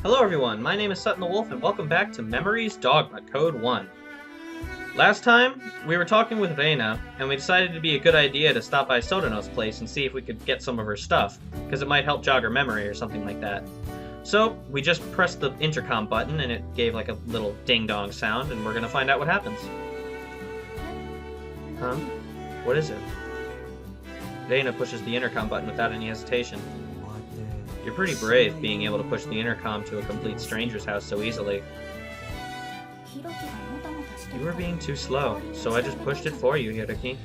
Hello everyone, my name is Sutton the Wolf and welcome back to Memories Dogma Code 1. Last time, we were talking with Reina, and we decided it'd be a good idea to stop by Sodano's place and see if we could get some of her stuff, because it might help jog her memory or something like that. So, we just pressed the intercom button and it gave like a little ding-dong sound, and we're gonna find out what happens. Huh? What is it? Reina pushes the intercom button without any hesitation. You're pretty brave, being able to push the intercom to a complete stranger's house so easily. You were being too slow, so I just pushed it for you, Hiroki.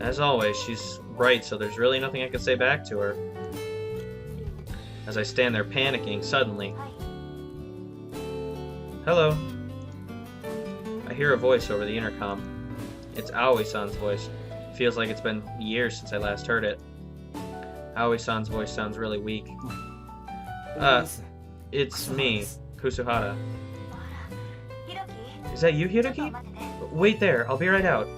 As always, she's right, so there's really nothing I can say back to her. As I stand there panicking, suddenly... Hello. I hear a voice over the intercom. It's Aoi-san's voice. Feels like it's been years since I last heard it. Aoi-san's voice sounds really weak. It's me, Kusuhara. Is that you, Hiroki? Wait there, I'll be right out.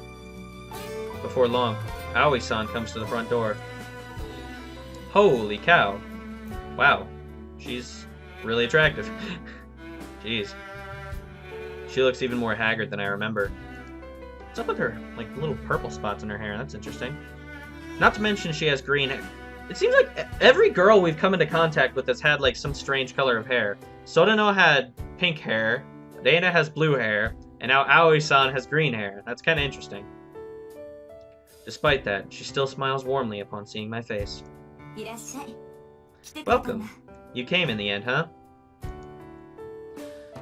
Before long, Aoi-san comes to the front door. Holy cow. Wow, she's really attractive. Jeez. She looks even more haggard than I remember. What's up with her, like, little purple spots in her hair? That's interesting. Not to mention she has green hair. It seems like every girl we've come into contact with has had, like, some strange color of hair. Sodano had pink hair, Reina has blue hair, and now Aoi-san has green hair. That's kind of interesting. Despite that, she still smiles warmly upon seeing my face. Welcome. You came in the end, huh?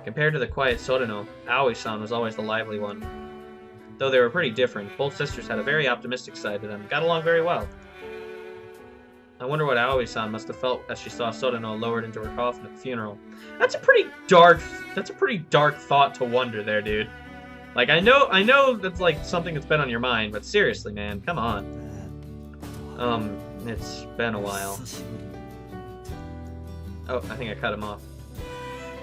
Compared to the quiet Sodano, Aoi-san was always the lively one. Though they were pretty different, both sisters had a very optimistic side to them and got along very well. I wonder what Aoi-san must have felt as she saw Sodano lowered into her coffin at the funeral. That's a pretty dark thought to wonder there, dude. Like, I know that's like something that's been on your mind, but seriously, man, come on. It's been a while. Oh, I think I cut him off.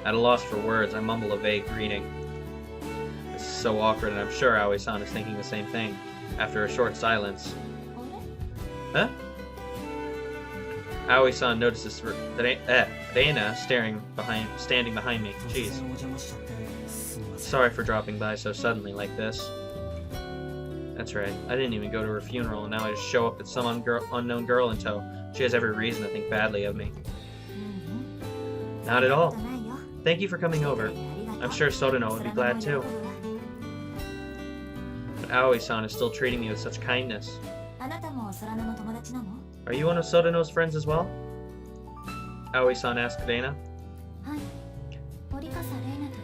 At a loss for words, I mumble a vague greeting. This is so awkward, and I'm sure Aoi-san is thinking the same thing. After a short silence. Huh? Aoi-san notices Reina standing behind me. Jeez. Sorry for dropping by so suddenly like this. That's right. I didn't even go to her funeral, and now I just show up with some unknown girl in tow. She has every reason to think badly of me. Not at all. Thank you for coming over. I'm sure Sodano would be glad too. But Aoi-san is still treating me with such kindness. Are you one of Sodano's friends as well? Aoi-san asked Reina.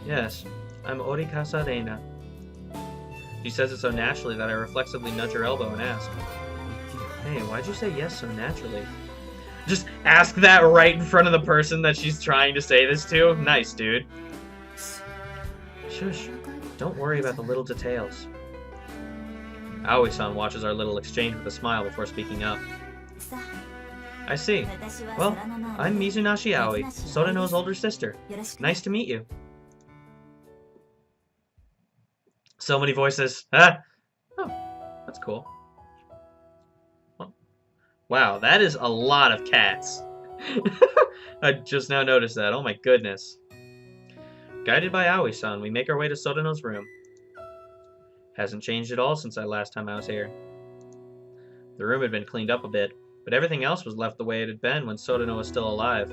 Yes, I'm Orikasa Reina. She says it so naturally that I reflexively nudge her elbow and ask, Hey, why'd you say yes so naturally? Just ask that right in front of the person that she's trying to say this to? Nice, dude. Shush. Don't worry about the little details. Aoi-san watches our little exchange with a smile before speaking up. I see. Well, I'm Mizunashi Aoi, Sodano's older sister. Nice to meet you. So many voices. Ah! Oh, that's cool. Wow, that is a lot of cats. I just now noticed that. Oh my goodness. Guided by Aoi-san, we make our way to Sodano's room. Hasn't changed at all since last time I was here. The room had been cleaned up a bit, but everything else was left the way it had been when Sodano was still alive.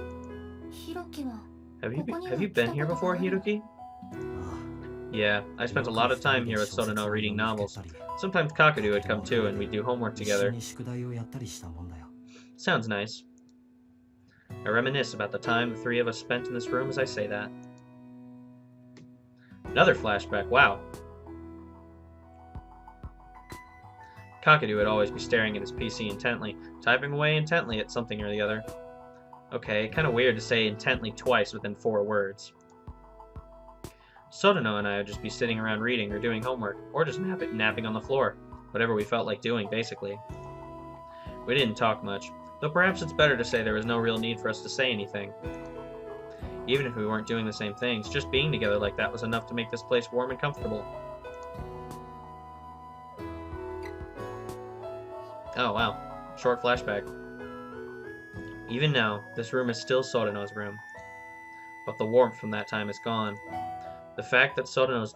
Have you been here before, Hiroki? Yeah, I spent a lot of time here with Sodano reading novels. Sometimes Kakadu would come too, and we'd do homework together. Sounds nice. I reminisce about the time the three of us spent in this room as I say that. Another flashback, wow. Kakadu would always be staring at his PC intently, typing away intently at something or the other. Okay, kinda weird to say intently twice within 4 words. Sodano and I would just be sitting around reading or doing homework, or just napping on the floor. Whatever we felt like doing, basically. We didn't talk much, though perhaps it's better to say there was no real need for us to say anything. Even if we weren't doing the same things, just being together like that was enough to make this place warm and comfortable. Oh, wow. Short flashback. Even now, this room is still Sodano's room. But the warmth from that time is gone. The fact that Sodano's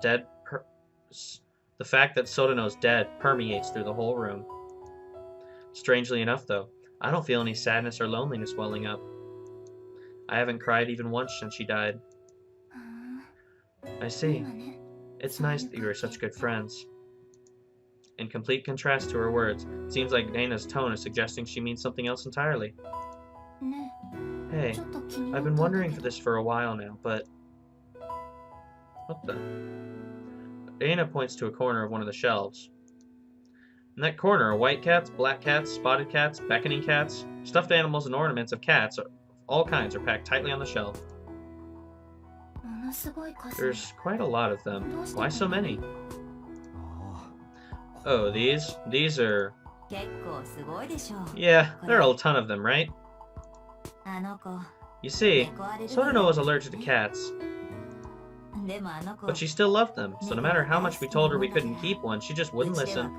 dead permeates through the whole room. Strangely enough, though, I don't feel any sadness or loneliness welling up. I haven't cried even once since she died. I see. It's nice that you are such good friends. In complete contrast to her words, it seems like Dana's tone is suggesting she means something else entirely. Hey, I've been wondering for this for a while now, but... What the... Dana points to a corner of one of the shelves. In that corner are white cats, black cats, spotted cats, beckoning cats, stuffed animals and ornaments of cats of all kinds are packed tightly on the shelf. There's quite a lot of them. Why so many? Oh, these are... Yeah, there are a ton of them, right? You see, Sodano was allergic to cats. But she still loved them, so no matter how much we told her we couldn't keep one, she just wouldn't listen.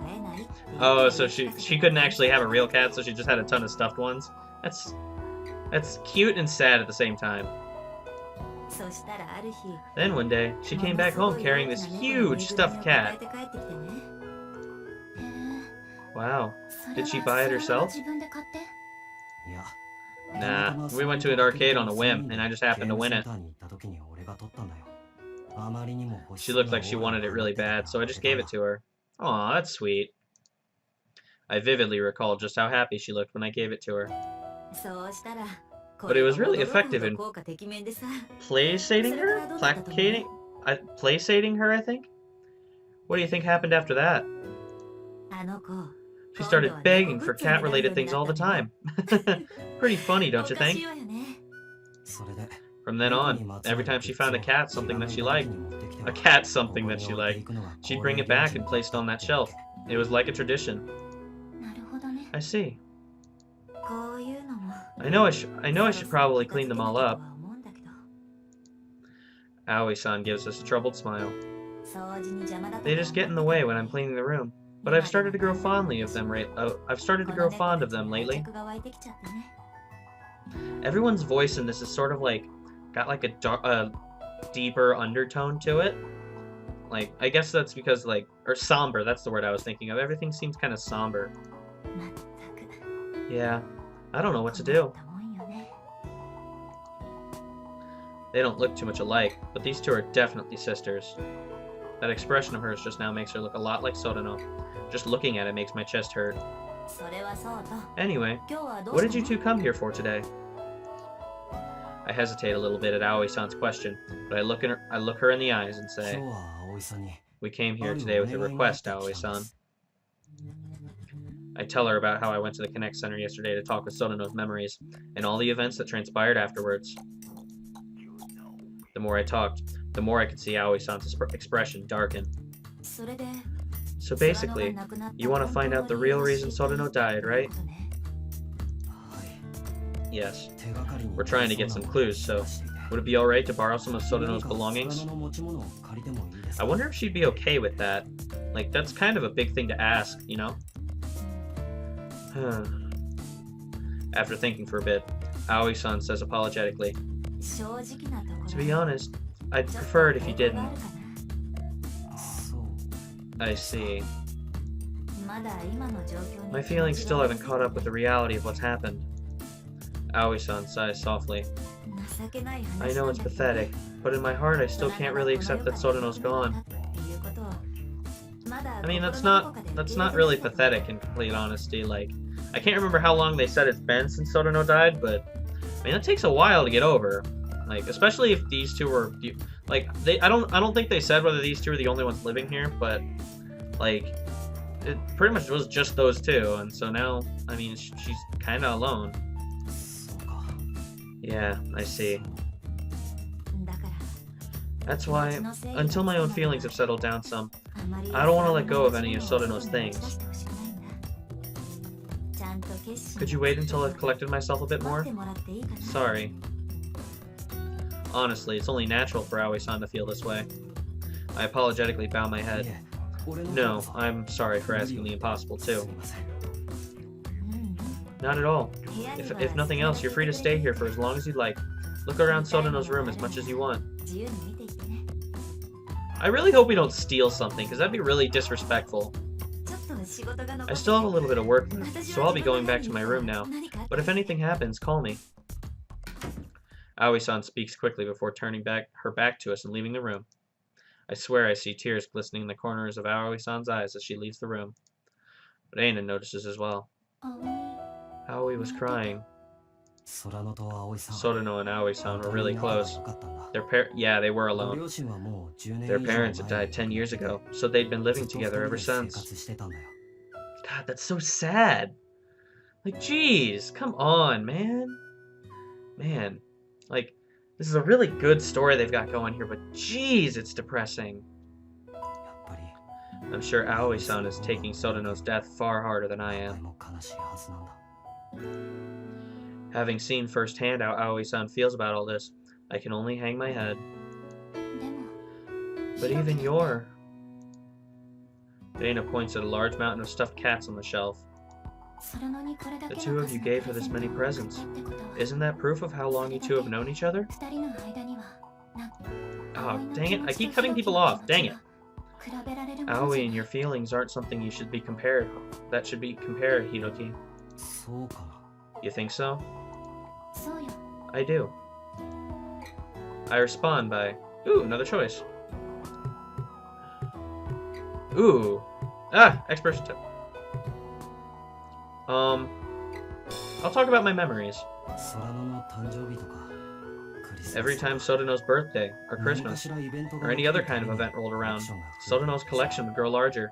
Oh, so she couldn't actually have a real cat, so she just had a ton of stuffed ones? That's cute and sad at the same time. Then one day, she came back home carrying this huge stuffed cat. Wow. Did she buy it herself? Nah, we went to an arcade on a whim, and I just happened to win it. She looked like she wanted it really bad, so I just gave it to her. Aw, that's sweet. I vividly recall just how happy she looked when I gave it to her. But it was really effective in placating her, I think? What do you think happened after that? She started begging for cat-related things all the time. Pretty funny, don't you think? From then on, every time she found a cat something that she liked, she'd bring it back and place it on that shelf. It was like a tradition. I see. I know I should probably clean them all up. Aoi-san gives us a troubled smile. They just get in the way when I'm cleaning the room. But I've started to grow fond of them lately. Everyone's voice in this is sort of like got like a deeper undertone to it. Like, I guess that's because or somber, that's the word I was thinking of. Everything seems kind of somber. Yeah, I don't know what to do. They don't look too much alike, but these two are definitely sisters. That expression of hers just now makes her look a lot like Sodano. Just looking at it makes my chest hurt. Anyway, what did you two come here for today? I hesitate a little bit at Aoi-san's question, but I look her in the eyes and say, we came here today with a request, Aoi-san. I tell her about how I went to the Connect Center yesterday to talk with Sodano's memories, and all the events that transpired afterwards. The more I talked, the more I could see Aoi-san's expression darken. So basically, you want to find out the real reason Sodano died, right? Yes. We're trying to get some clues, so would it be alright to borrow some of Sodano's belongings? I wonder if she'd be okay with that. Like, that's kind of a big thing to ask, you know? After thinking for a bit, Aoi-san says apologetically, to be honest, I'd prefer it if you didn't. I see. My feelings still haven't caught up with the reality of what's happened. Aoi-san sighs softly. I know it's pathetic, but in my heart I still can't really accept that Sodano's gone. I mean, that's not really pathetic in complete honesty. Like, I can't remember how long they said it's been since Sodano died, but I mean, it takes a while to get over. Like, especially if these two were like I don't think they said whether these two are the only ones living here, but like it pretty much was just those two, and so now I mean she's kind of alone. Yeah, I see. That's why, until my own feelings have settled down some, I don't want to let go of any of Sodano's things. Could you wait until I've collected myself a bit more? Sorry. Honestly, it's only natural for Aoi-san to feel this way. I apologetically bow my head. No, I'm sorry for asking the impossible too. Not at all. If nothing else, you're free to stay here for as long as you'd like. Look around Sotono's room as much as you want. I really hope we don't steal something, because that'd be really disrespectful. I still have a little bit of work left, so I'll be going back to my room now. But if anything happens, call me. Aoi-san speaks quickly before turning her back to us and leaving the room. I swear I see tears glistening in the corners of Aoi-san's eyes as she leaves the room. But Aina notices as well. Aoi was crying. Sotono and Aoi-san were really close. Yeah, they were alone. Their parents had died 10 years ago, so they'd been living together ever since. God, that's so sad. Like, jeez, come on, man. Man, like, this is a really good story they've got going here, but jeez, it's depressing. I'm sure Aoi-san is taking Sotono's death far harder than I am. Having seen firsthand how Aoi-san feels about all this, I can only hang my head. But even you're... Dana points at a large mountain of stuffed cats on the shelf. The two of you gave her this many presents. Isn't that proof of how long you two have known each other? Oh, dang it. I keep cutting people off. Dang it. Aoi and your feelings aren't something you should be compared. That should be compared, Hiroki. You think so? I do. I respond by, ooh, another choice. Ooh. Expression tip. I'll talk about my memories. Every time Sotono's birthday, or Christmas, or any other kind of event rolled around, Sotono's collection would grow larger.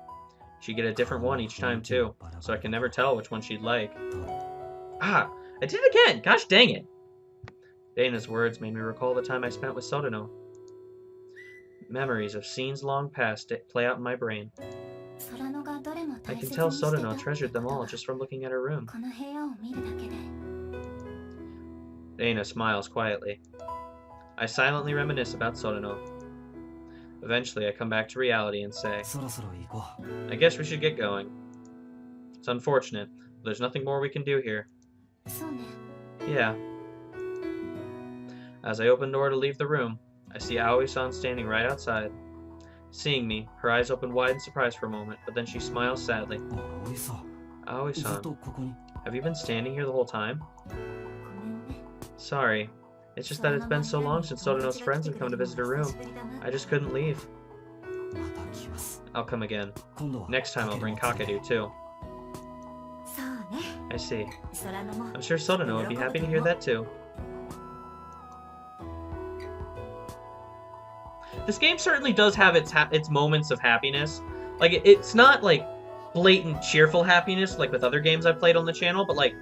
She'd get a different one each time, too, so I can never tell which one she'd like. I did it again! Gosh dang it! Dana's words made me recall the time I spent with Sotono. Memories of scenes long past play out in my brain. I can tell Sotono treasured them all just from looking at her room. Dana smiles quietly. I silently reminisce about Sotono. Eventually, I come back to reality and say, I guess we should get going. It's unfortunate, but there's nothing more we can do here. Yeah. As I open the door to leave the room, I see Aoi-san standing right outside. Seeing me, her eyes open wide in surprise for a moment, but then she smiles sadly. Aoi-san, have you been standing here the whole time? Sorry. It's just that it's been so long since Sotono's friends have come to visit her room. I just couldn't leave. I'll come again. Next time I'll bring Kakadu, too. I see. I'm sure Sotono would be happy to hear that, too. This game certainly does have its moments of happiness. Like, it's not, like, blatant cheerful happiness like with other games I've played on the channel, but, like,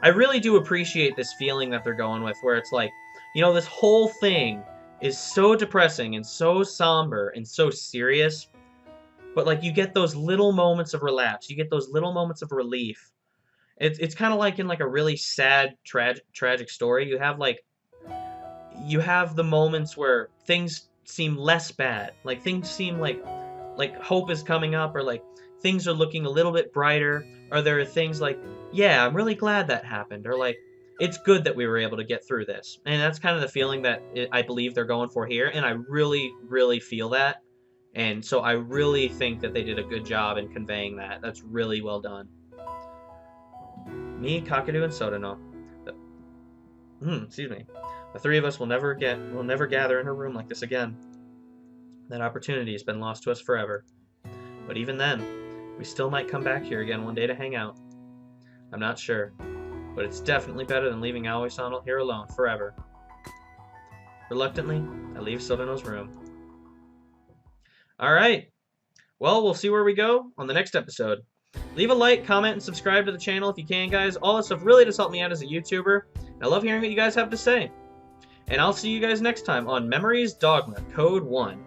I really do appreciate this feeling that they're going with, where it's like, you know, this whole thing is so depressing and so somber and so serious, but, like, you get those little moments of relapse. You get those little moments of relief. It's kind of like in, like, a really sad, tragic story. You have the moments where things seem less bad. Like, things seem like hope is coming up, or, like, things are looking a little bit brighter, or there are things like, yeah, I'm really glad that happened, or, like, it's good that we were able to get through this. And that's kind of the feeling that I believe they're going for here, and I really, really feel that. And so I really think that they did a good job in conveying that. That's really well done. Me, Kakadu, and Sotono. Excuse me. The three of us will never gather in her room like this again. That opportunity has been lost to us forever. But even then, we still might come back here again one day to hang out. I'm not sure, but it's definitely better than leaving Aoi-san here alone forever. Reluctantly, I leave Sotono's room. Alright, well, we'll see where we go on the next episode. Leave a like, comment, and subscribe to the channel if you can, guys. All this stuff really does help me out as a YouTuber. I love hearing what you guys have to say. And I'll see you guys next time on Memories Dogma Code 1.